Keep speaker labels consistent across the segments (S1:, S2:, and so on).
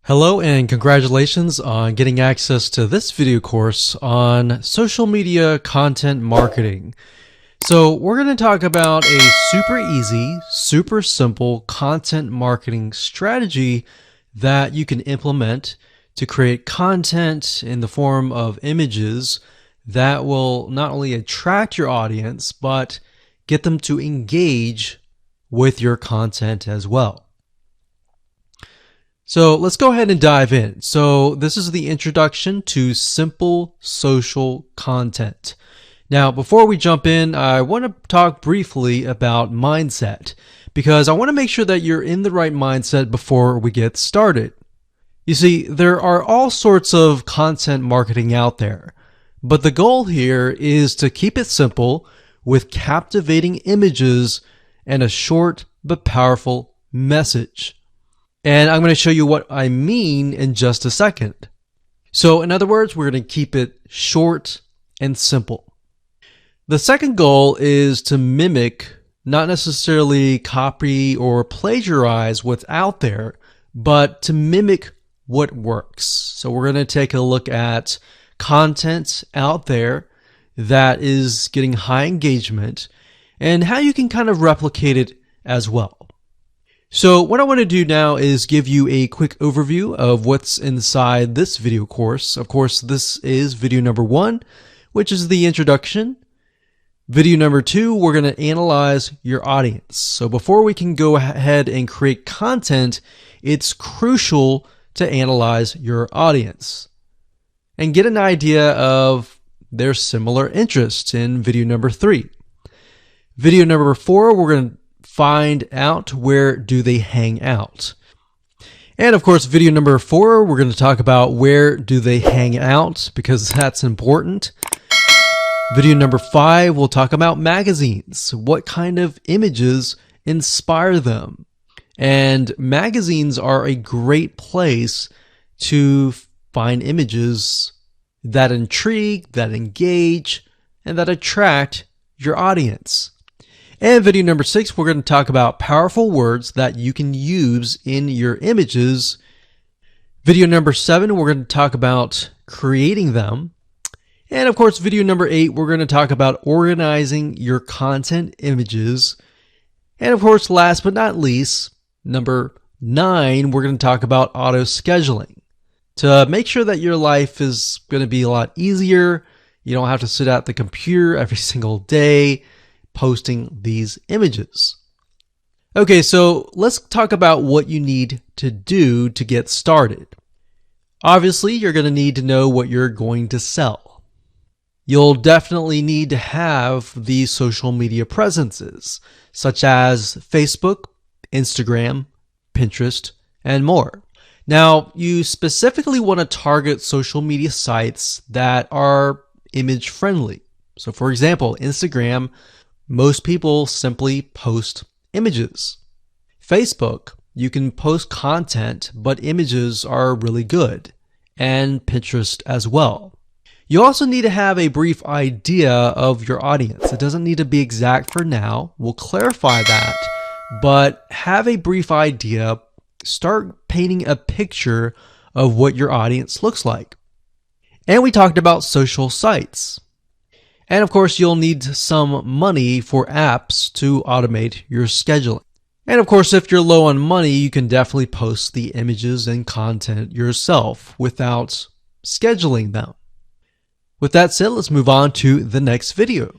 S1: Hello and congratulations on getting access to this video course on social media content marketing. So we're going to talk about a super easy, super simple content marketing strategy that you can implement to create content in the form of images that will not only attract your audience, but get them to engage with your content as well. So let's go ahead and dive in. So this is the introduction to simple social content. Now, before we jump in, I want to talk briefly about mindset because I want to make sure that you're in the right mindset before we get started. You see, there are all sorts of content marketing out there, but the goal here is to keep it simple with captivating images and a short but powerful message. And I'm going to show you what I mean in just a second. So in other words, we're going to keep it short and simple. The second goal is to mimic, not necessarily copy or plagiarize what's out there, but to mimic what works. So we're going to take a look at content out there that is getting high engagement and how you can kind of replicate it as well. So what I want to do now is give you a quick overview of what's inside this video course. Of course, this is video number 1, which is the introduction. Video number 2, we're going to analyze your audience. So before we can go ahead and create content, it's crucial to analyze your audience and get an idea of their similar interests in video number 3. Video number 4, we're going to find out where do they hang out. And of course, video number 4, we're going to talk about where do they hang out because that's important. Video number 5, we'll talk about magazines. What kind of images inspire them? And magazines are a great place to find images that intrigue, that engage, and that attract your audience. And video number 6, we're going to talk about powerful words that you can use in your images. Video number 7, we're going to talk about creating them. And of course, video number 8, we're going to talk about organizing your content images. And of course, last but not least, number 9, we're going to talk about auto scheduling to make sure that your life is going to be a lot easier. You don't have to sit at the computer every single day posting these images. Okay, so let's talk about what you need to do to get started. Obviously, you're going to need to know what you're going to sell. You'll definitely need to have these social media presences, such as Facebook, Instagram, Pinterest, and more. Now, you specifically want to target social media sites that are image friendly. So for example, Instagram, most people simply post images. Facebook, you can post content, but images are really good. And Pinterest as well. You also need to have a brief idea of your audience. It doesn't need to be exact for now. We'll clarify that. But have a brief idea. Start painting a picture of what your audience looks like. And we talked about social sites. And of course, you'll need some money for apps to automate your scheduling. And of course, if you're low on money, you can definitely post the images and content yourself without scheduling them. With that said, let's move on to the next video.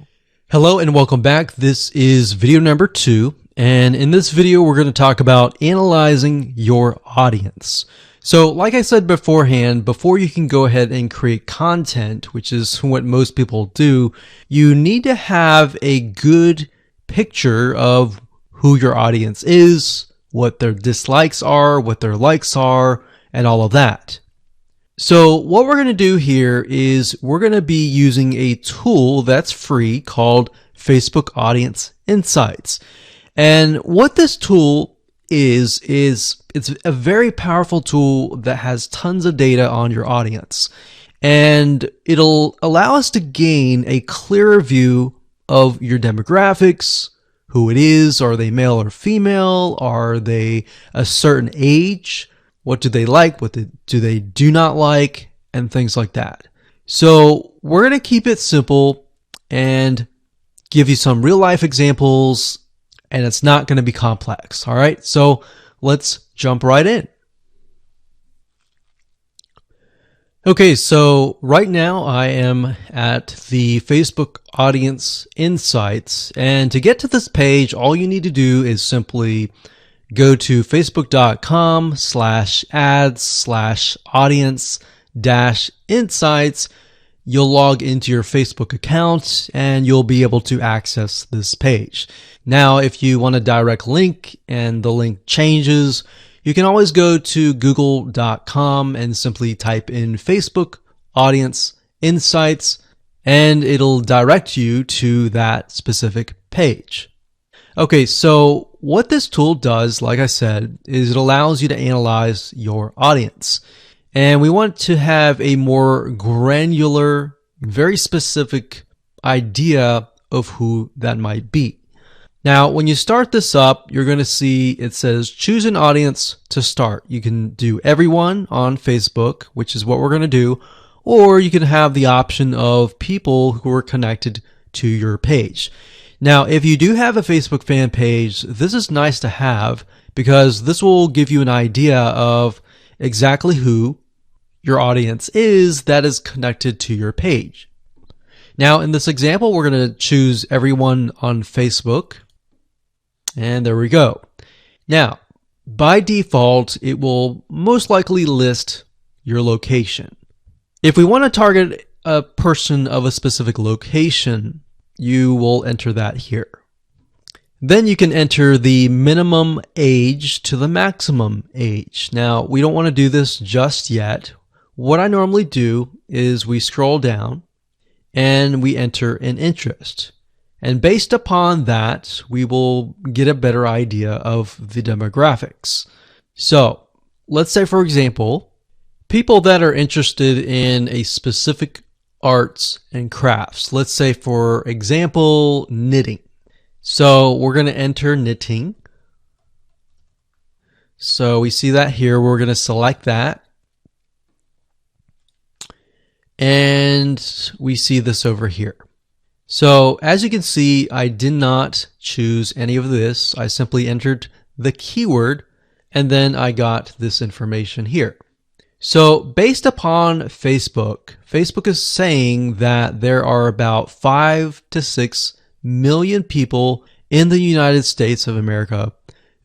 S1: Hello and welcome back. This is video number 2. And in this video, we're going to talk about analyzing your audience. So like I said beforehand, before you can go ahead and create content, which is what most people do, you need to have a good picture of who your audience is, what their dislikes are, what their likes are, and all of that. So what we're going to do here is we're going to be using a tool that's free called Facebook Audience Insights. And what this tool is it's a very powerful tool that has tons of data on your audience. And it'll allow us to gain a clearer view of your demographics, who it is, are they male or female, are they a certain age, What do they like? What do they do not like? And things like that. So we're going to keep it simple and give you some real life examples, and it's not going to be complex. All right. So let's jump right in. Okay, so right now I am at the Facebook Audience Insights, and to get to this page, all you need to do is simply go to facebook.com/ads/audience-insights. You'll log into your Facebook account and you'll be able to access this page. Now, if you want a direct link and the link changes, you can always go to google.com and simply type in Facebook Audience Insights, and it'll direct you to that specific page. Okay, so what this tool does, like I said, is it allows you to analyze your audience. And we want to have a more granular, very specific idea of who that might be. Now, when you start this up, you're going to see it says choose an audience to start. You can do everyone on Facebook, which is what we're going to do, or you can have the option of people who are connected to your page. Now, if you do have a Facebook fan page, this is nice to have because this will give you an idea of exactly who your audience is that is connected to your page. Now, in this example, we're going to choose everyone on Facebook. And there we go. Now, by default, it will most likely list your location. If we want to target a person of a specific location, you will enter that here. Then you can enter the minimum age to the maximum age. Now, we don't want to do this just yet. What I normally do is we scroll down and we enter an interest. And based upon that, we will get a better idea of the demographics. So let's say, for example, people that are interested in a specific arts and crafts. Let's say, for example, knitting. So we're going to enter knitting. So we see that here. We're going to select that. And we see this over here. So as you can see, I did not choose any of this. I simply entered the keyword and then I got this information here. So based upon Facebook, Facebook is saying that there are about 5 to 6 million people in the United States of America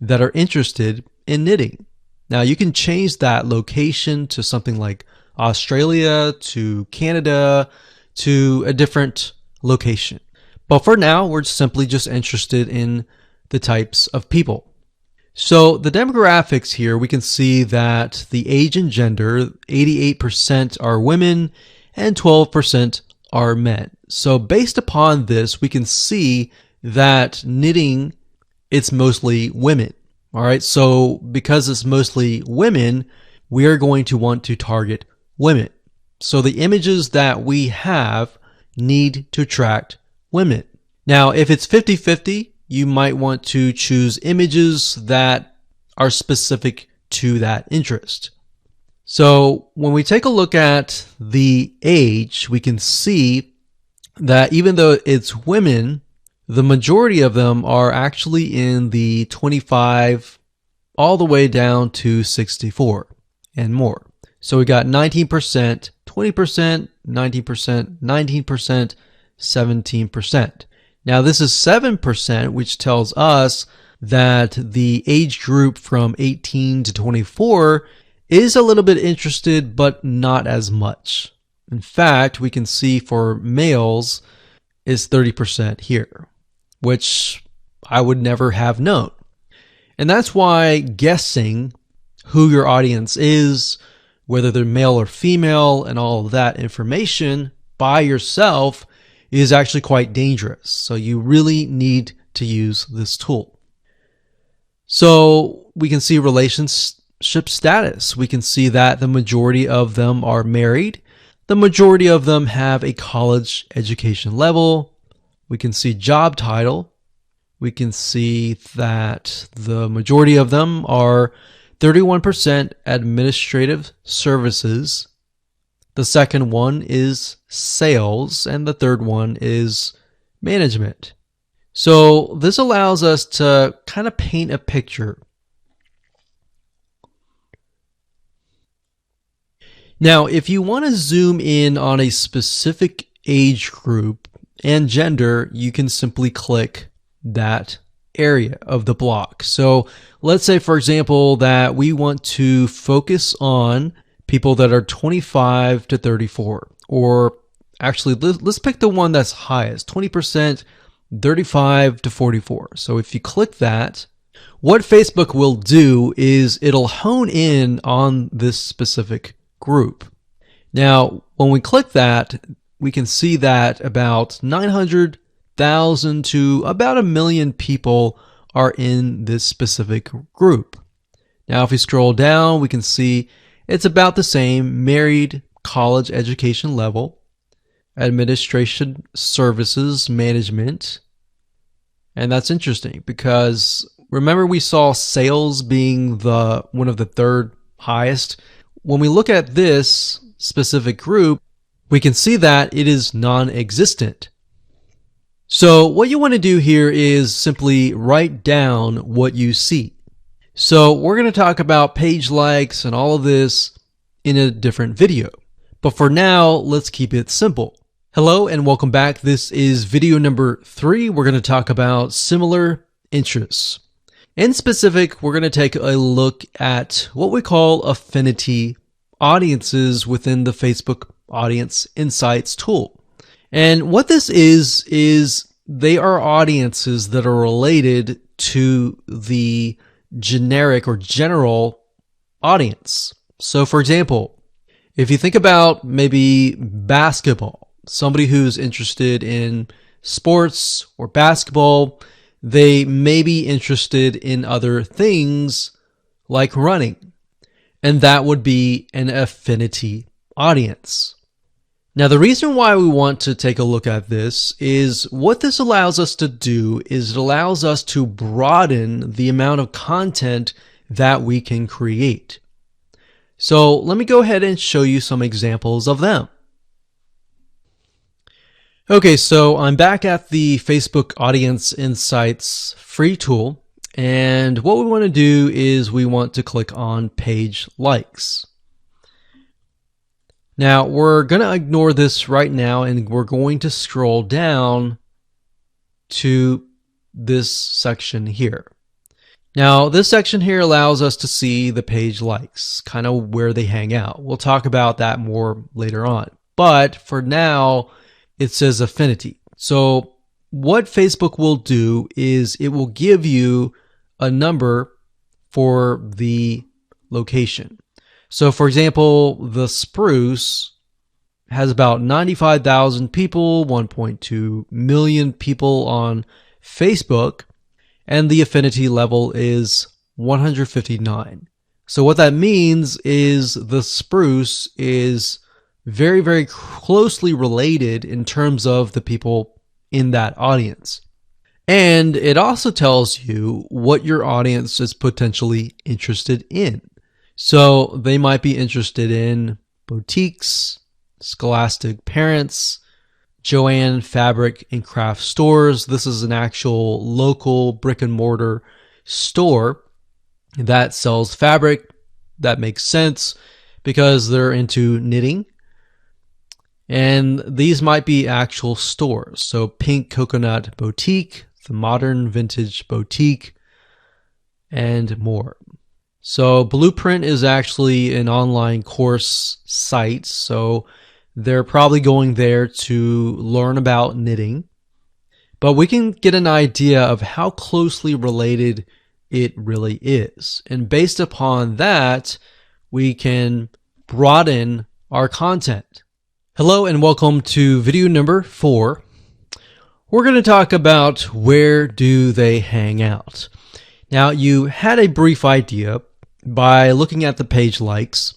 S1: that are interested in knitting. Now you can change that location to something like Australia, to Canada, to a different location. But for now, we're simply just interested in the types of people. So the demographics here, we can see that the age and gender, 88% are women and 12% are men. So based upon this, we can see that knitting, it's mostly women. All right. So because it's mostly women, we are going to want to target women. So the images that we have need to attract women. Now, if it's 50-50, you might want to choose images that are specific to that interest. So when we take a look at the age, we can see that even though it's women, the majority of them are actually in the 25 all the way down to 64 and more. So we got 19%, 20%, 19%, 19%, 17%. Now this is 7%, which tells us that the age group from 18 to 24 is a little bit interested, but not as much. In fact, we can see for males is 30% here, which I would never have known. And that's why guessing who your audience is, whether they're male or female, and all of that information by yourself is actually quite dangerous. So you really need to use this tool. So we can see relationship status. We can see that the majority of them are married. The majority of them have a college education level. We can see job title. We can see that the majority of them are 31% administrative services. The second one is sales, and the third one is management. So this allows us to kind of paint a picture. Now, if you want to zoom in on a specific age group and gender, you can simply click that area of the block. So let's say, for example, that we want to focus on people that are 25 to 34, or actually let's pick the one that's highest, 20%, 35 to 44. So if you click that, what Facebook will do is it'll hone in on this specific group. Now, when we click that, we can see that about 900,000 to about 1 million people are in this specific group. Now, if we scroll down, we can see it's about the same: married, college education level, administration services, management. And that's interesting because remember we saw sales being one of the third highest. When we look at this specific group, we can see that it is non-existent. So what you want to do here is simply write down what you see. So we're going to talk about page likes and all of this in a different video. But for now, let's keep it simple. Hello and welcome back. This is video number 3. We're going to talk about similar interests. In specific, we're going to take a look at what we call Affinity Audiences within the Facebook Audience Insights tool. And what this is they are audiences that are related to the generic or general audience. So for example, if you think about maybe basketball, somebody who's interested in sports or basketball, they may be interested in other things like running, and that would be an affinity audience. Now, the reason why we want to take a look at this is what this allows us to do is it allows us to broaden the amount of content that we can create. So let me go ahead and show you some examples of them. Okay, so I'm back at the Facebook Audience Insights free tool, and what we want to do is we want to click on page likes. Now, we're going to ignore this right now, and we're going to scroll down to this section here. Now, this section here allows us to see the page likes, kind of where they hang out. We'll talk about that more later on. But for now, it says affinity. So what Facebook will do is it will give you a number for the location. So for example, the Spruce has about 95,000 people, 1.2 million people on Facebook, and the affinity level is 159. So what that means is the Spruce is very, very closely related in terms of the people in that audience. And it also tells you what your audience is potentially interested in. So they might be interested in boutiques, scholastic parents, Joann fabric and craft stores. This is an actual local brick and mortar store that sells fabric. That makes sense because they're into knitting. And these might be actual stores. So Pink Coconut Boutique, the Modern Vintage Boutique, and more. So Blueprint is actually an online course site. So they're probably going there to learn about knitting. But we can get an idea of how closely related it really is. And based upon that, we can broaden our content. Hello and welcome to video number 4. We're going to talk about where do they hang out. Now, you had a brief idea by looking at the page likes,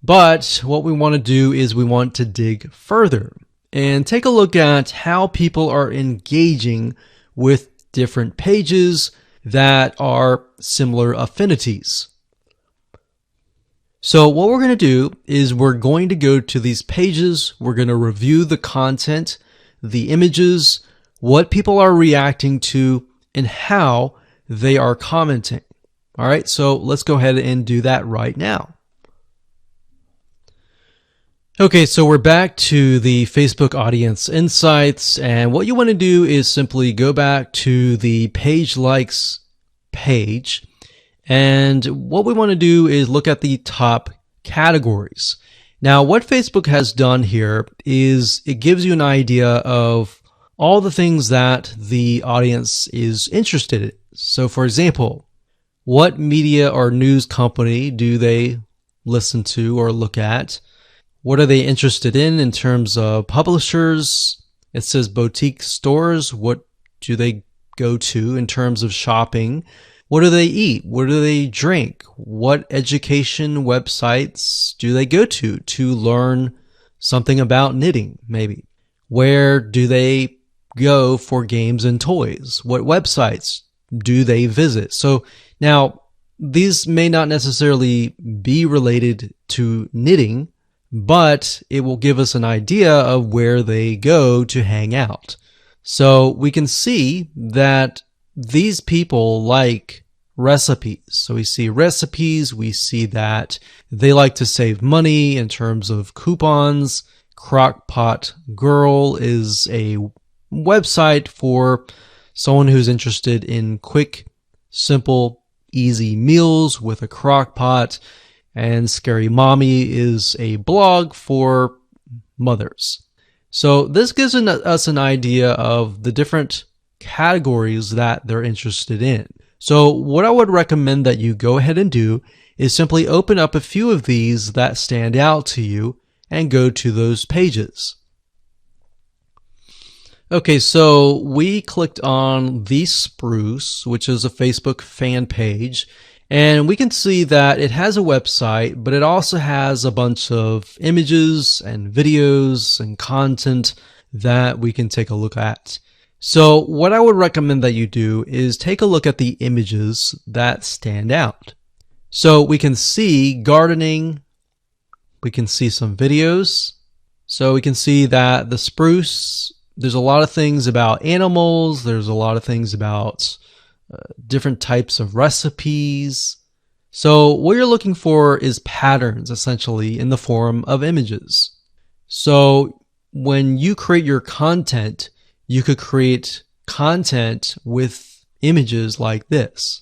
S1: but what we want to do is we want to dig further and take a look at how people are engaging with different pages that are similar affinities. So what we're going to do is we're going to go to these pages. We're going to review the content, the images, what people are reacting to, and how they are commenting. All right, so let's go ahead and do that right now. Okay, so we're back to the Facebook Audience Insights, and what you want to do is simply go back to the page likes page, and what we want to do is look at the top categories. Now, what Facebook has done here is it gives you an idea of all the things that the audience is interested in. So, for example, what media or news company do they listen to or look at? What are they interested in terms of publishers? It says boutique stores. What do they go to in terms of shopping? What do they eat? What do they drink? What education websites do they go to learn something about knitting, maybe? Where do they go for games and toys? What websites do they visit? So now, these may not necessarily be related to knitting, but it will give us an idea of where they go to hang out. So we can see that these people like recipes. So we see recipes, we see that they like to save money in terms of coupons. Crockpot Girl is a website for someone who's interested in quick, simple, easy meals with a crock pot. And Scary Mommy is a blog for mothers. So this gives us an idea of the different categories that they're interested in. So what I would recommend that you go ahead and do is simply open up a few of these that stand out to you and go to those pages. Okay, so we clicked on The Spruce, which is a Facebook fan page, and we can see that it has a website, but it also has a bunch of images and videos and content that we can take a look at. So what I would recommend that you do is take a look at the images that stand out. So we can see gardening, we can see some videos. So we can see that the spruce, there's a lot of things about animals, there's a lot of things about different types of recipes. So what you're looking for is patterns, essentially, in the form of images. So when you create your content, you could create content with images like this.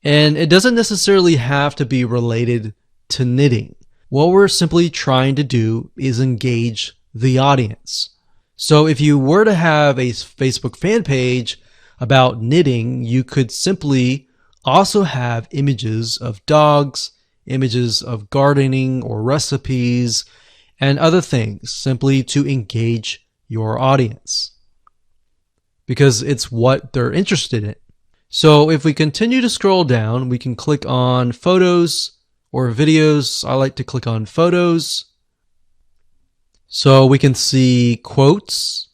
S1: And it doesn't necessarily have to be related to knitting. What we're simply trying to do is engage the audience. So if you were to have a Facebook fan page about knitting, you could simply also have images of dogs, images of gardening or recipes, and other things, simply to engage your audience, because it's what they're interested in. So if we continue to scroll down, we can click on photos or videos. I like to click on photos. So we can see quotes,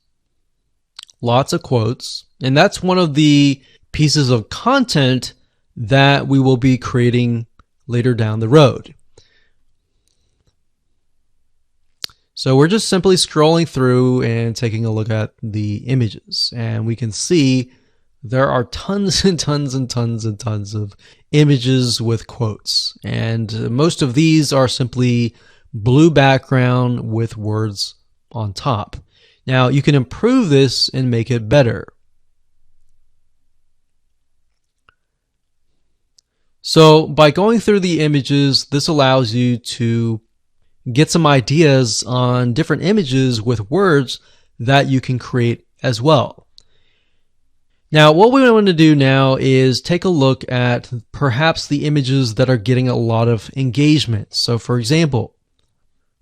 S1: lots of quotes, and that's one of the pieces of content that we will be creating later down the road. So we're just simply scrolling through and taking a look at the images, and we can see there are tons and tons and tons and tons of images with quotes, and most of these are simply blue background with words on top. Now you can improve this and make it better. So by going through the images, this allows you to get some ideas on different images with words that you can create as well. Now, what we want to do now is take a look at perhaps the images that are getting a lot of engagement. So for example,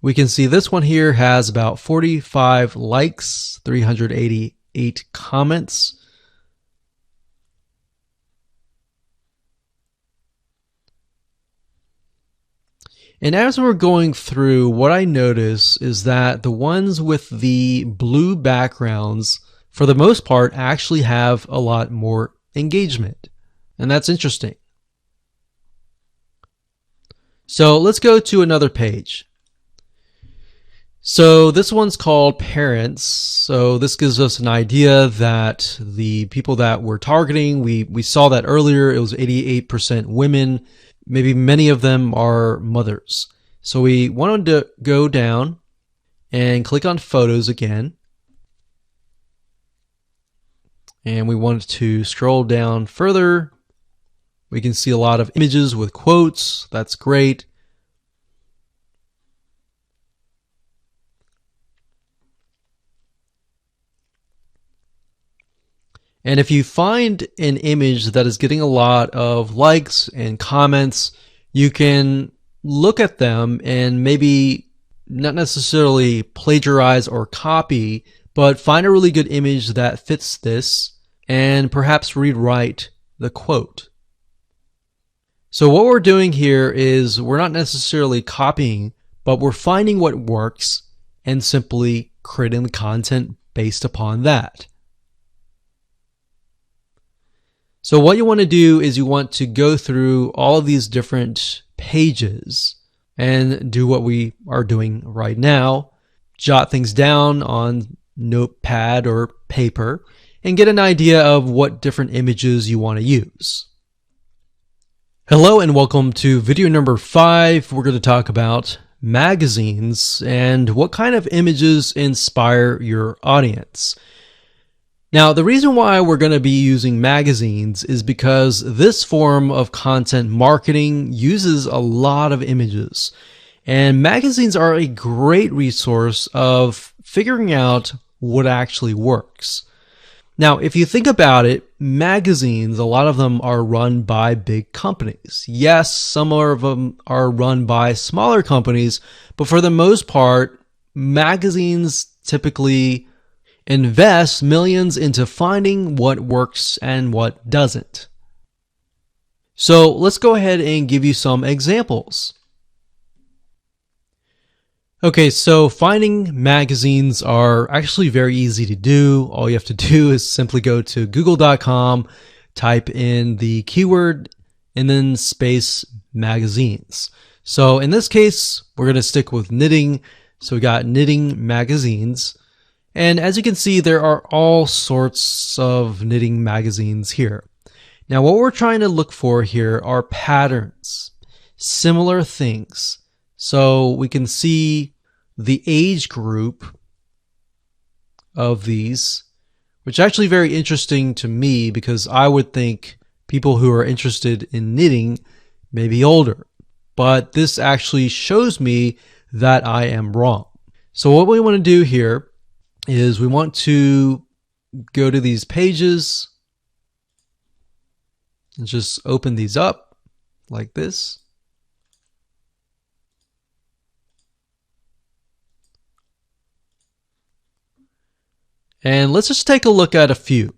S1: we can see this one here has about 45 likes, 388 comments. And as we're going through, what I notice is that the ones with the blue backgrounds, for the most part, actually have a lot more engagement. And that's interesting. So let's go to another page. So this one's called Parents. So this gives us an idea that the people that we're targeting, we saw that earlier, it was 88% women. Maybe many of them are mothers. So we wanted to go down and click on Photos again. And we wanted to scroll down further. We can see a lot of images with quotes. That's great. And if you find an image that is getting a lot of likes and comments, you can look at them and maybe not necessarily plagiarize or copy, but find a really good image that fits this and perhaps rewrite the quote. So what we're doing here is we're not necessarily copying, but we're finding what works and simply creating the content based upon that. So what you want to do is you want to go through all of these different pages and do what we are doing right now. Jot things down on notepad or paper and get an idea of what different images you want to use. Hello and welcome to video number 5. We're going to talk about magazines and what kind of images inspire your audience. Now, the reason why we're going to be using magazines is because this form of content marketing uses a lot of images. And magazines are a great resource of figuring out what actually works. Now, if you think about it, magazines, a lot of them are run by big companies. Yes, some of them are run by smaller companies, but for the most part, magazines typically invest millions into finding what works and what doesn't. So let's go ahead and give you some examples. Okay, so finding magazines are actually very easy to do. All you have to do is simply go to google.com, type in the keyword, and then space magazines. So in this case, we're going to stick with knitting. So we got knitting magazines. And as you can see, there are all sorts of knitting magazines here. Now, what we're trying to look for here are patterns, similar things. So we can see the age group of these, which is actually very interesting to me because I would think people who are interested in knitting may be older. But this actually shows me that I am wrong. So what we want to do here is we want to go to these pages and just open these up like this. And let's just take a look at a few.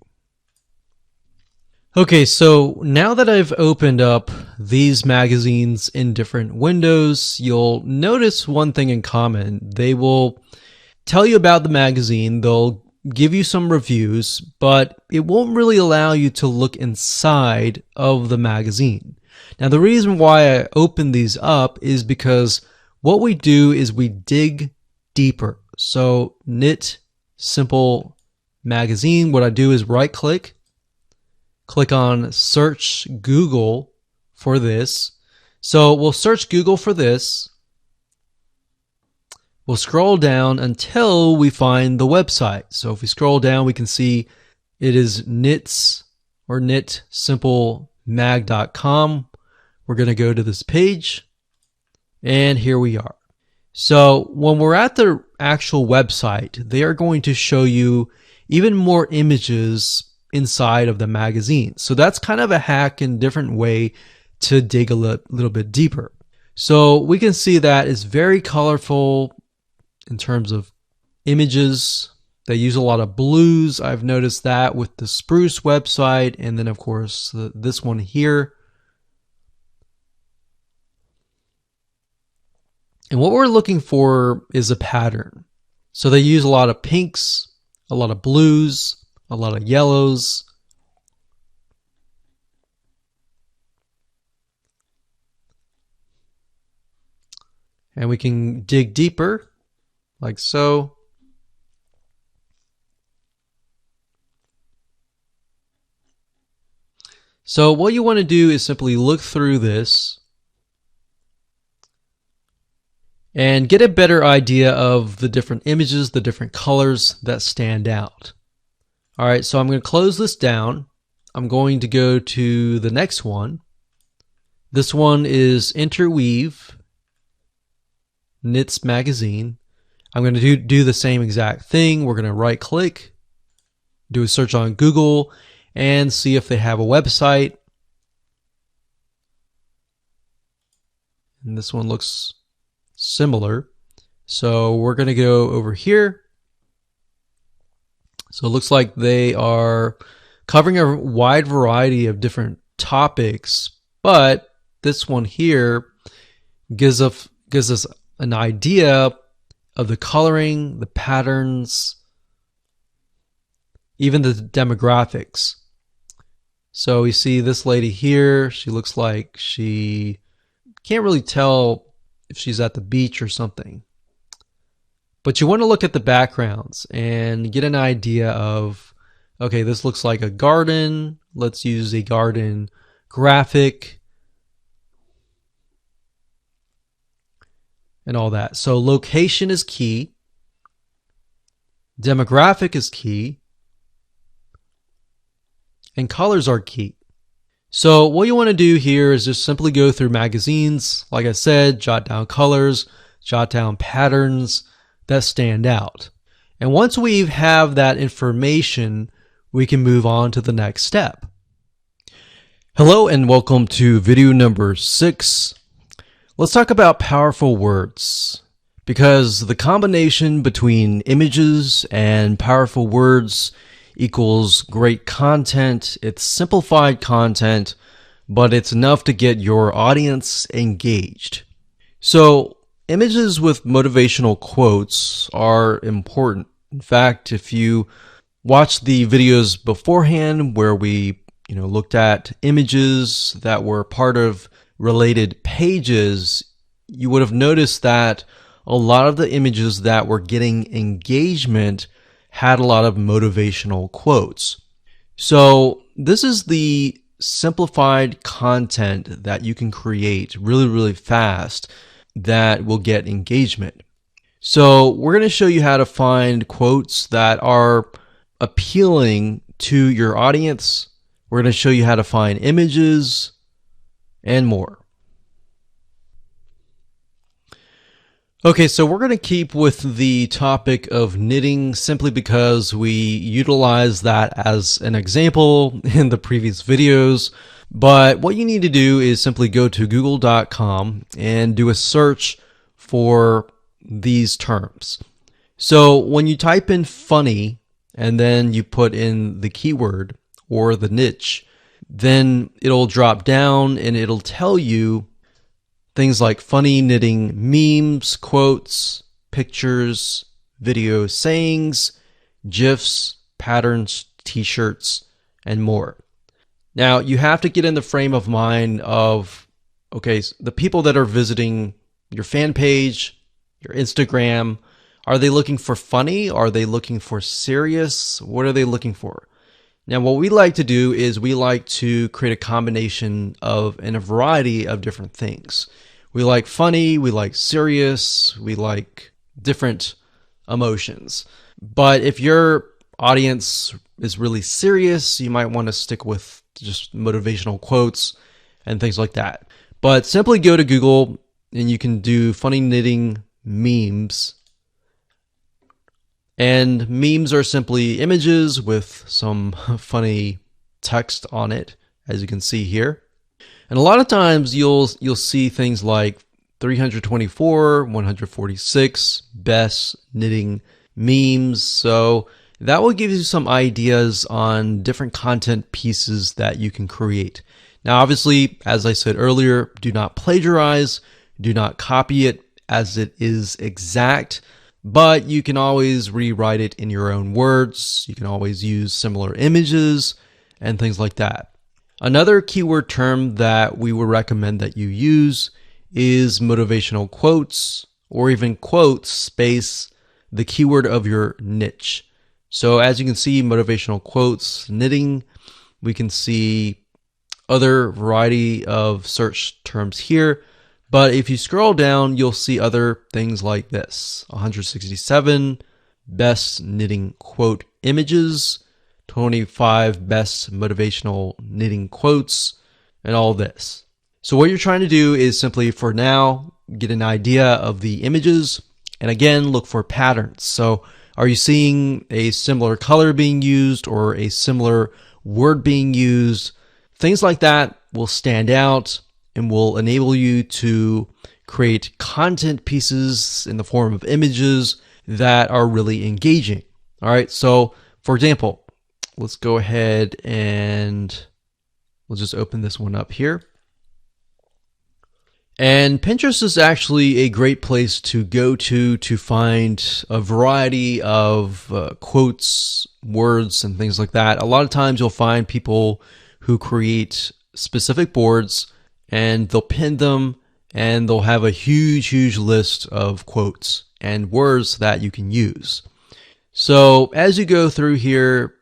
S1: Okay, so now that I've opened up these magazines in different windows, you'll notice one thing in common. They will tell you about the magazine, they'll give you some reviews, but it won't really allow you to look inside of the magazine. Now, the reason why I open these up is because what we do is we dig deeper. So knit simple magazine, what I do is right click on search Google for this. So we'll search Google for this. We'll scroll down until we find the website. So if we scroll down, we can see it is knits or knitsimple.mag.com. We're going to go to this page and here we are. So when we're at the actual website, they are going to show you even more images inside of the magazine. So that's kind of a hack and different way to dig a little bit deeper. So we can see that it's very colorful in terms of images. They use a lot of blues. I've noticed that with the Spruce website, and then of course this one here. And what we're looking for is a pattern. So they use a lot of pinks, a lot of blues, a lot of yellows. And we can dig deeper, like so. So what you want to do is simply look through this and get a better idea of the different images, the different colors that stand out. All right, so I'm going to close this down. I'm going to go to the next one. This one is Interweave Knits Magazine. I'm going to do the same exact thing. We're going to right click, do a search on Google, and see if they have a website. And this one looks similar. So we're going to go over here. So it looks like they are covering a wide variety of different topics, but this one here gives us an idea of the coloring, the patterns, even the demographics. So we see this lady here. She looks like she can't really tell if she's at the beach or something. But you want to look at the backgrounds and get an idea of, okay, this looks like a garden. Let's use a garden graphic and all that. So location is key. Demographic is key. And colors are key. So what you want to do here is just simply go through magazines. Like I said, jot down colors, jot down patterns that stand out. And once we have that information, we can move on to the next step. Hello and welcome to video number 6. Let's talk about powerful words, because the combination between images and powerful words equals great content. It's simplified content, but it's enough to get your audience engaged. So images with motivational quotes are important. In fact, if you watch the videos beforehand where we looked at images that were part of related pages, you would have noticed that a lot of the images that were getting engagement had a lot of motivational quotes. So this is the simplified content that you can create really, really fast that will get engagement. So we're going to show you how to find quotes that are appealing to your audience. We're going to show you how to find images and more. Okay, so we're going to keep with the topic of knitting simply because we utilized that as an example in the previous videos. But what you need to do is simply go to google.com and do a search for these terms. So when you type in funny and then you put in the keyword or the niche, then it'll drop down and it'll tell you things like funny knitting memes, quotes, pictures, video sayings, GIFs, patterns, t-shirts, and more. Now, you have to get in the frame of mind of, okay, the people that are visiting your fan page, your Instagram, are they looking for funny? Are they looking for serious? What are they looking for? Now, what we like to do is we like to create a combination of and a variety of different things. We like funny, we like serious, we like different emotions. But if your audience is really serious, you might want to stick with just motivational quotes and things like that. But simply go to Google and you can do funny knitting memes. And memes are simply images with some funny text on it, as you can see here. And a lot of times you'll see things like 324, 146 best knitting memes. So that will give you some ideas on different content pieces that you can create. Now, obviously, as I said earlier, do not plagiarize, do not copy it as it is exact, but you can always rewrite it in your own words. You can always use similar images and things like that. Another keyword term that we would recommend that you use is motivational quotes or even quotes space the keyword of your niche. So as you can see, motivational quotes, knitting, we can see other variety of search terms here. But if you scroll down, you'll see other things like this: 167 best knitting quote images, 25 best motivational knitting quotes, and all this. So what you're trying to do is simply, for now, get an idea of the images, and again, look for patterns. So are you seeing a similar color being used or a similar word being used? Things like that will stand out and will enable you to create content pieces in the form of images that are really engaging. All right, so for example, let's go ahead and we'll just open this one up here. And Pinterest is actually a great place to go to find a variety of quotes, words, and things like that. A lot of times you'll find people who create specific boards and they'll pin them and they'll have a huge list of quotes and words that you can use. So as you go through here,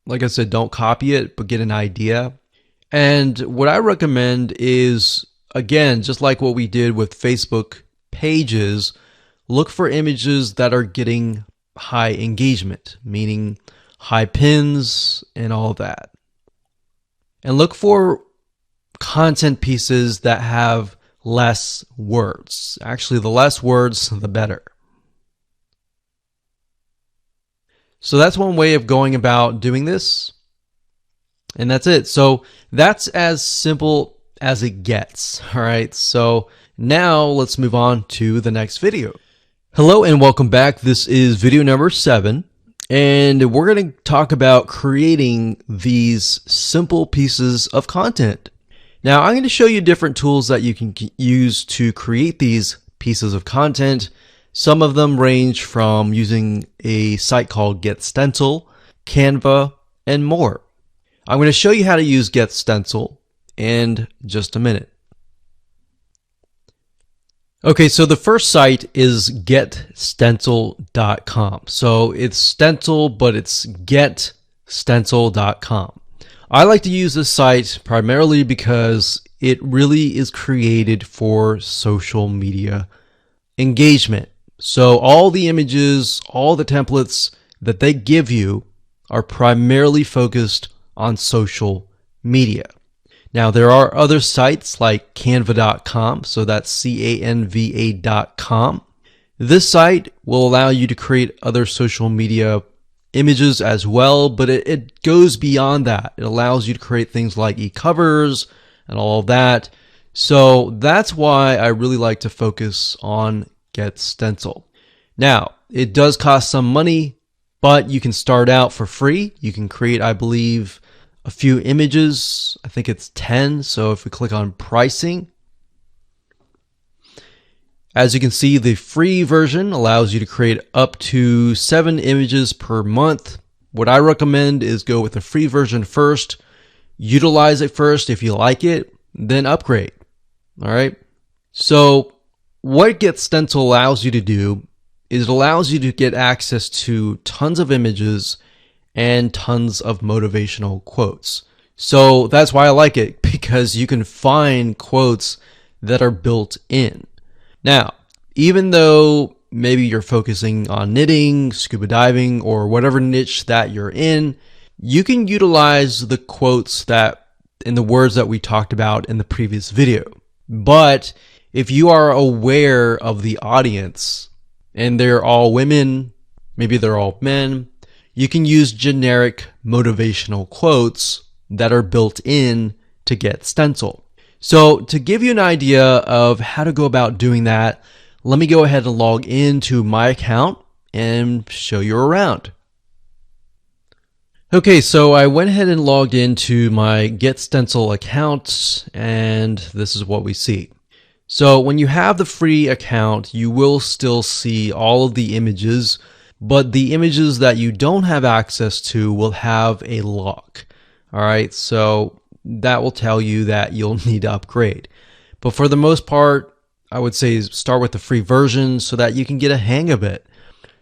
S1: like I said, don't copy it, but get an idea. And what I recommend is, again, just like what we did with Facebook pages, look for images that are getting high engagement, meaning high pins and all that. And look for content pieces that have less words. Actually, the less words, the better. So that's one way of going about doing this. And that's it. So that's as simple as it gets. All right. So now let's move on to the next video. Hello and welcome back. This is video number 7. And we're going to talk about creating these simple pieces of content. Now, I'm going to show you different tools that you can use to create these pieces of content. Some of them range from using a site called Gbtechindia, Canva, and more. I'm going to show you how to use Gbtechindia in just a minute. Okay, so the first site is Gbtechindia.com. So it's stencil, but it's Gbtechindia.com. I like to use this site primarily because it really is created for social media engagement. So all the images, all the templates that they give you are primarily focused on social media. Now, there are other sites like canva.com, so that's canva.com. This site will allow you to create other social media images as well, but it goes beyond that. It allows you to create things like e-covers and all of that. So that's why I really like to focus on Gbtechindia. Now, it does cost some money, but you can start out for free. You can create, I believe, a few images. I think it's 10. So if we click on pricing, as you can see, the free version allows you to create up to 7 images per month. What I recommend is go with the free version first, utilize it first. If you like it, then upgrade. All right. So what Gbtechindia allows you to do is it allows you to get access to tons of images and tons of motivational quotes. So that's why I like it, because you can find quotes that are built in. Now, even though maybe you're focusing on knitting, scuba diving, or whatever niche that you're in, you can utilize the quotes that in the words that we talked about in the previous video. But if you are aware of the audience and they're all women, maybe they're all men, you can use generic motivational quotes that are built in to Gbtechindia. So to give you an idea of how to go about doing that, let me go ahead and log into my account and show you around. Okay, so I went ahead and logged into my Gbtechindia account, and this is what we see. So when you have the free account, you will still see all of the images, but the images that you don't have access to will have a lock. All right, so that will tell you that you'll need to upgrade. But for the most part, I would say start with the free version so that you can get a hang of it.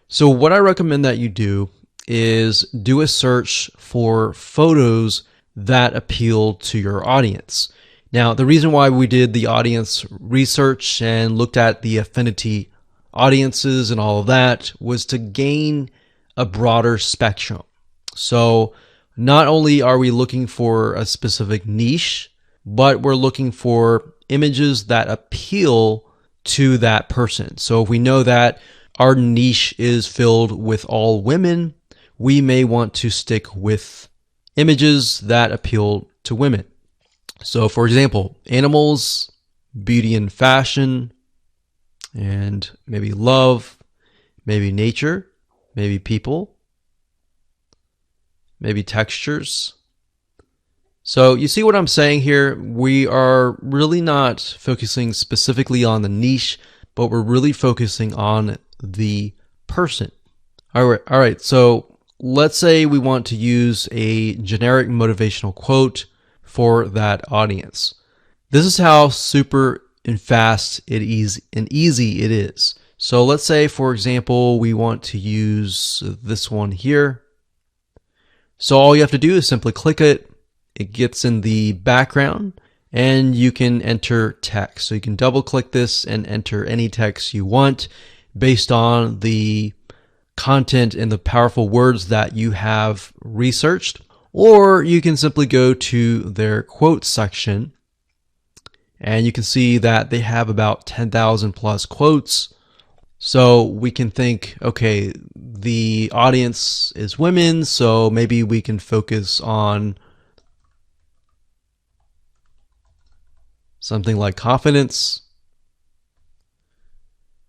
S1: So what I recommend that you do is do a search for photos that appeal to your audience. Now, the reason why we did the audience research and looked at the affinity audiences and all of that was to gain a broader spectrum. So not only are we looking for a specific niche, but we're looking for images that appeal to that person. So if we know that our niche is filled with all women, we may want to stick with images that appeal to women. So for example, animals, beauty and fashion, and maybe love, maybe nature, maybe people, maybe textures. So you see what I'm saying here? We are really not focusing specifically on the niche, but we're really focusing on the person. All right. So let's say we want to use a generic motivational quote for that audience. This is how super and fast and easy it is. So let's say, for example, we want to use this one here. So all you have to do is simply click it. It gets in the background and you can enter text. So you can double click this and enter any text you want based on the content and the powerful words that you have researched. Or you can simply go to their quotes section and you can see that they have about 10,000 plus quotes. So we can think, okay, the audience is women, so maybe we can focus on something like confidence.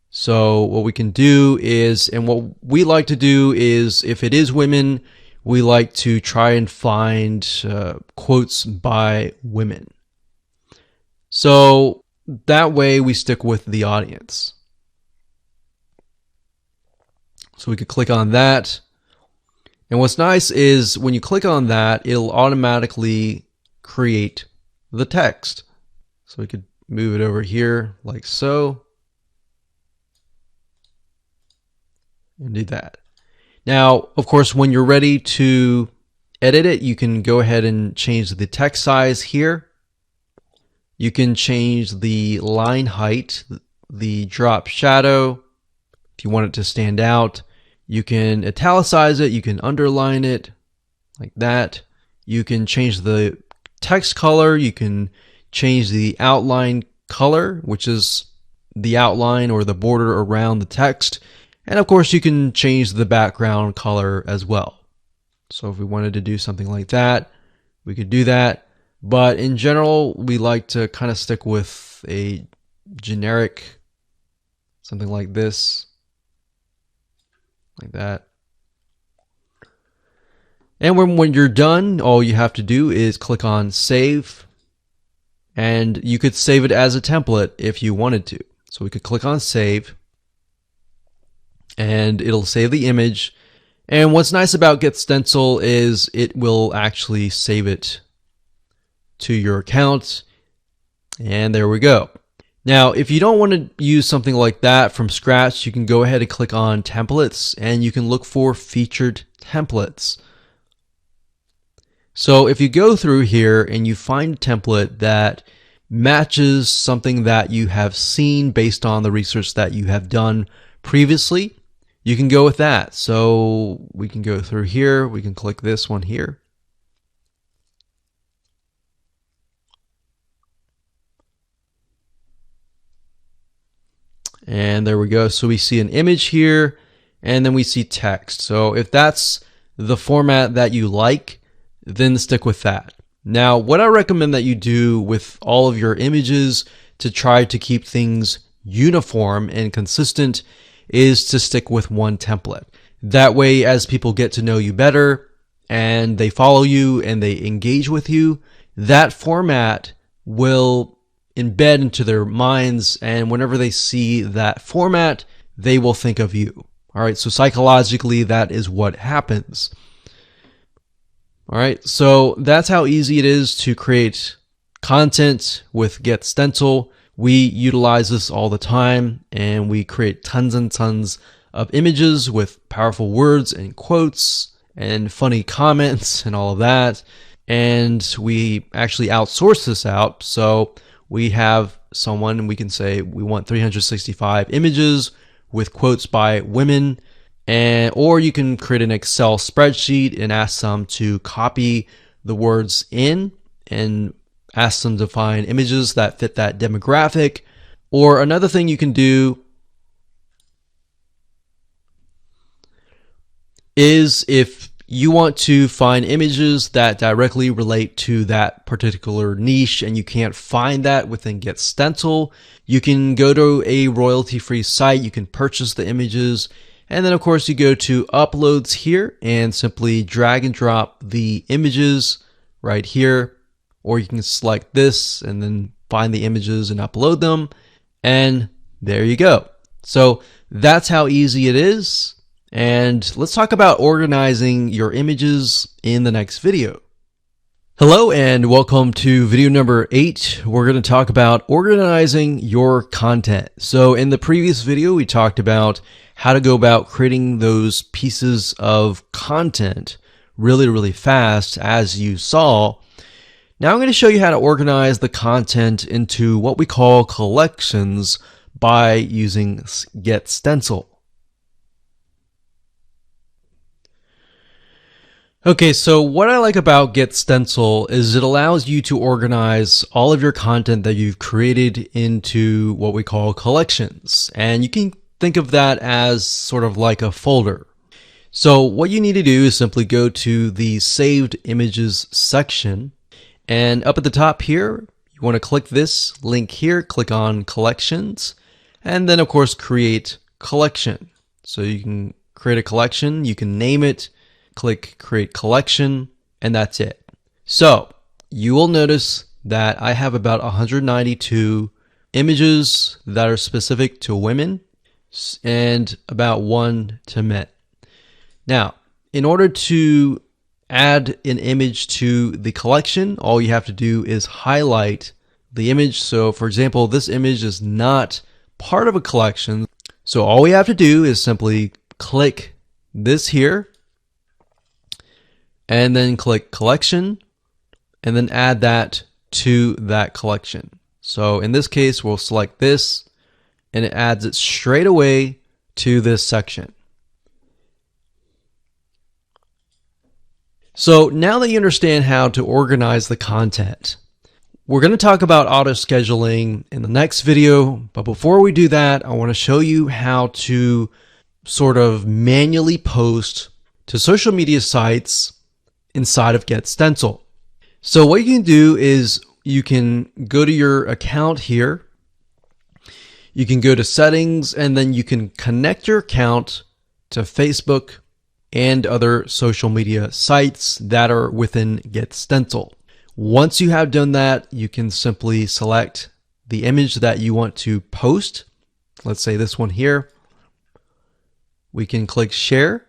S1: So what we can do is, and what we like to do is, if it is women, we like to try and find quotes by women. So that way we stick with the audience. So we could click on that. And what's nice is when you click on that, it'll automatically create the text. So we could move it over here like so. And do that. Now, of course, when you're ready to edit it, you can go ahead and change the text size here. You can change the line height, the drop shadow, if you want it to stand out. You can italicize it, you can underline it like that. You can change the text color, you can change the outline color, which is the outline or the border around the text. And of course, you can change the background color as well. So if we wanted to do something like that, we could do that. But in general, we like to kind of stick with a generic, something like this, like that. And when you're done, all you have to do is click on save. And you could save it as a template if you wanted to. So we could click on save. And it'll save the image. And what's nice about Gbtechindia is it will actually save it to your account. And there we go. Now, if you don't want to use something like that from scratch, you can go ahead and click on templates and you can look for featured templates. So if you go through here and you find a template that matches something that you have seen based on the research that you have done previously, you can go with that. So we can go through here. We can click this one here. And there we go. So we see an image here and then we see text. So if that's the format that you like, then stick with that. Now, what I recommend that you do with all of your images to try to keep things uniform and consistent is to stick with one template. That way, as people get to know you better and they follow you and they engage with you, that format will embed into their minds, and whenever they see that format, they will think of you. All right, so psychologically, that is what happens. All right, so that's how easy it is to create content with Gbtechindia. We utilize this all the time, and we create tons and tons of images with powerful words and quotes and funny comments and all of that. And we actually outsource this out. So we have someone, we can say we want 365 images with quotes by women, or you can create an Excel spreadsheet and ask them to copy the words in and ask them to find images that fit that demographic. Or another thing you can do is if you want to find images that directly relate to that particular niche and you can't find that within Gbtechindia, you can go to a royalty-free site, you can purchase the images, and then of course you go to uploads here and simply drag and drop the images right here, or you can select this and then find the images and upload them, and there you go. So that's how easy it is. And let's talk about organizing your images in the next video. Hello and welcome to video number 8. We're going to talk about organizing your content. So in the previous video, we talked about how to go about creating those pieces of content really fast, as you saw. Now I'm going to show you how to organize the content into what we call collections by using Gbtechindia. Okay, so what I like about Gbtechindia is it allows you to organize all of your content that you've created into what we call collections. And you can think of that as sort of like a folder. So what you need to do is simply go to the Saved Images section. And up at the top here, you want to click this link here, click on Collections, and then of course create collection. So you can create a collection, you can name it, click Create Collection, and that's it. So you will notice that I have about 192 images that are specific to women and about 1 to men. Now, in order to add an image to the collection, all you have to do is highlight the image. So for example, this image is not part of a collection. So all we have to do is simply click this here and then click collection and then add that to that collection. So in this case, we'll select this and it adds it straight away to this section. So now that you understand how to organize the content, we're going to talk about auto scheduling in the next video. But before we do that, I want to show you how to sort of manually post to social media sites inside of Gbtechindia. So what you can do is you can go to your account here. You can go to settings and then you can connect your account to Facebook and other social media sites that are within Gbtechindia. Once you have done that, you can simply select the image that you want to post. Let's say this one here. We can click share.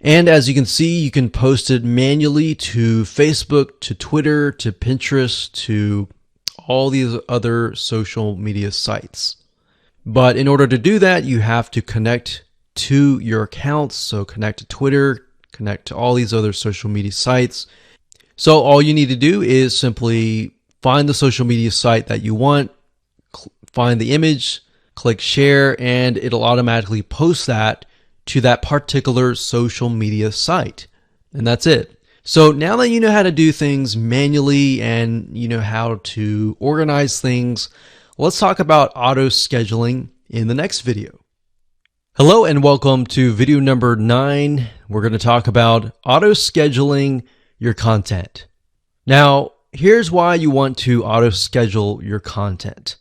S1: And as you can see, you can post it manually to Facebook, to Twitter, to Pinterest, to all these other social media sites. But in order to do that, you have to connect to your accounts. So connect to Twitter, connect to all these other social media sites. So all you need to do is simply find the social media site that you want, find the image, click share, and it'll automatically post that to that particular social media site. And that's it. So now that you know how to do things manually and you know how to organize things, let's talk about auto scheduling in the next video. Hello and welcome to video number 9. We're going to talk about auto scheduling your content. Now, here's why you want to auto schedule your content.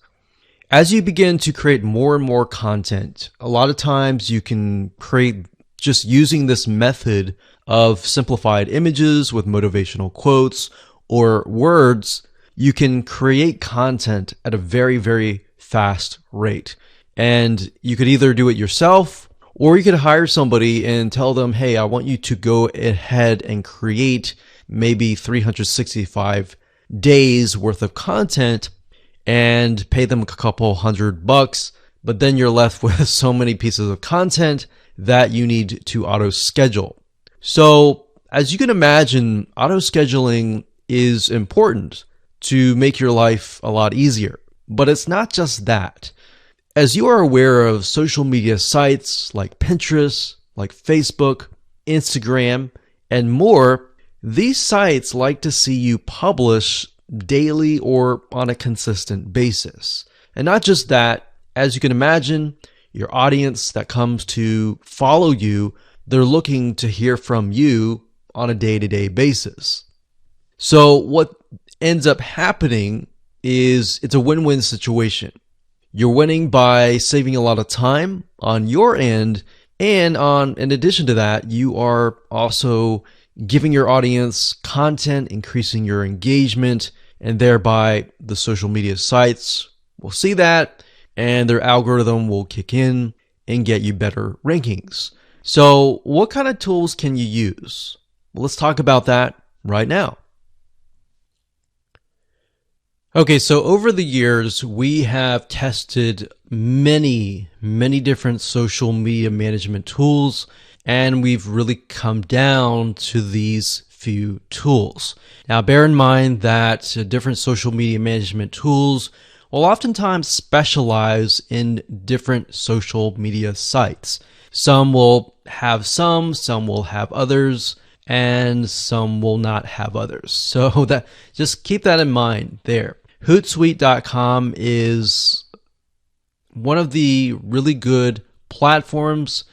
S1: As you begin to create more and more content, a lot of times you can create just using this method of simplified images with motivational quotes or words. You can create content at a very fast rate. And you could either do it yourself or you could hire somebody and tell them, hey, I want you to go ahead and create maybe 365 days worth of content and pay them a couple $100, but then you're left with so many pieces of content that you need to auto schedule. So as you can imagine, auto scheduling is important to make your life a lot easier, but it's not just that. As you are aware of social media sites like Pinterest, like Facebook, Instagram, and more, these sites like to see you publish daily or on a consistent basis. And not just that, as you can imagine, your audience that comes to follow you, they're looking to hear from you on a day-to-day basis. So what ends up happening is it's a win-win situation. You're winning by saving a lot of time on your end, and in addition to that, you are also giving your audience content, increasing your engagement, and thereby the social media sites will see that and their algorithm will kick in and get you better rankings. So what kind of tools can you use? Well, let's talk about that right now. Okay, so over the years, we have tested many different social media management tools, and we've really come down to these few tools. Now, bear in mind that different social media management tools will oftentimes specialize in different social media sites. Some will have some will have others, and some will not have others. So just keep that in mind there. Hootsuite.com is one of the really good platforms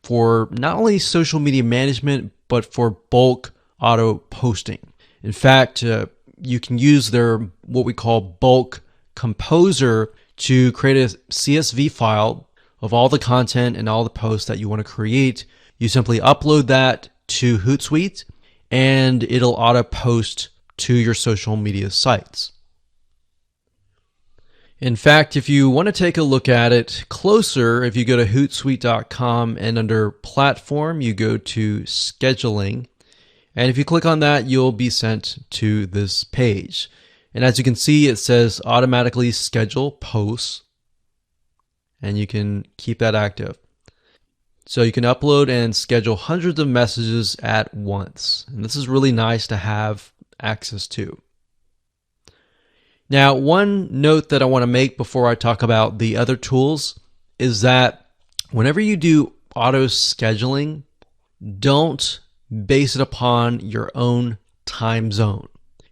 S1: for not only social media management, but for bulk auto posting. In fact, you can use their what we call bulk composer to create a CSV file of all the content and all the posts that you want to create. You simply upload that to Hootsuite and it'll auto post to your social media sites. In fact, if you want to take a look at it closer, if you go to Hootsuite.com and under Platform, you go to Scheduling. And if you click on that, you'll be sent to this page. And as you can see, it says automatically schedule posts. And you can keep that active. So you can upload and schedule hundreds of messages at once. And this is really nice to have access to. Now, one note that I want to make before I talk about the other tools is that whenever you do auto scheduling, don't base it upon your own time zone.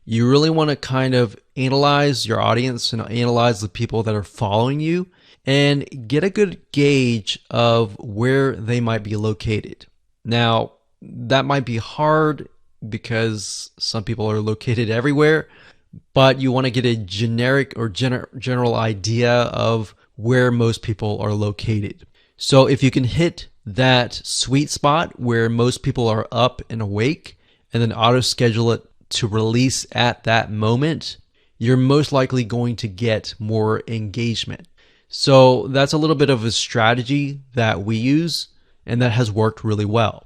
S1: You really want to kind of analyze your audience and analyze the people that are following you and get a good gauge of where they might be located. Now, that might be hard because some people are located everywhere, but you want to get a generic or general idea of where most people are located. So if you can hit that sweet spot where most people are up and awake and then auto schedule it to release at that moment, you're most likely going to get more engagement. So that's a little bit of a strategy that we use and that has worked really well.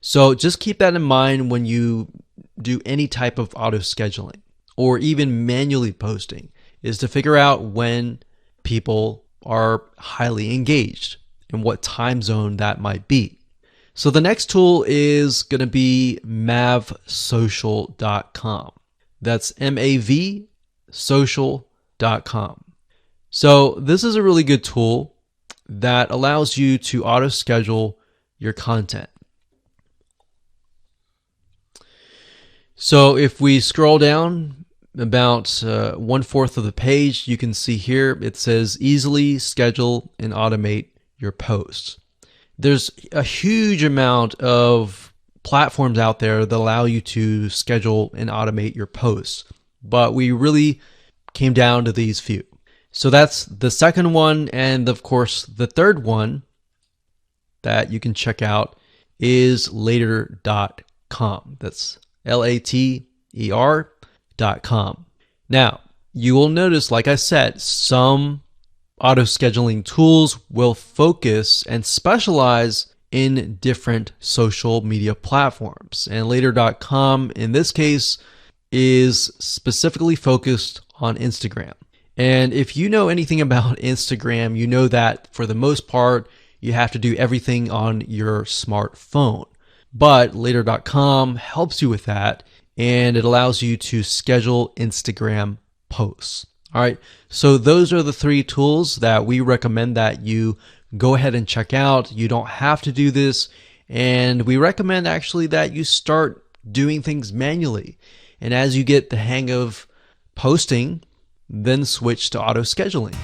S1: So just keep that in mind when you do any type of auto scheduling or even manually posting, is to figure out when people are highly engaged and what time zone that might be. So the next tool is going to be mavsocial.com. That's MAV social.com. So this is a really good tool that allows you to auto schedule your content. So if we scroll down about 1/4 of the page, you can see here it says easily schedule and automate your posts. There's a huge amount of platforms out there that allow you to schedule and automate your posts, but we really came down to these few. So that's the second one, and of course the third one that you can check out is later.com. That's later.com. Now, you will notice, like I said, some auto scheduling tools will focus and specialize in different social media platforms. And later.com, in this case, is specifically focused on Instagram. And if you know anything about Instagram, you know that for the most part, you have to do everything on your smartphone. But later.com helps you with that, and it allows you to schedule Instagram posts. All right, so those are the three tools that we recommend that you go ahead and check out. You don't have to do this, and we recommend actually that you start doing things manually. And as you get the hang of posting, then switch to auto scheduling.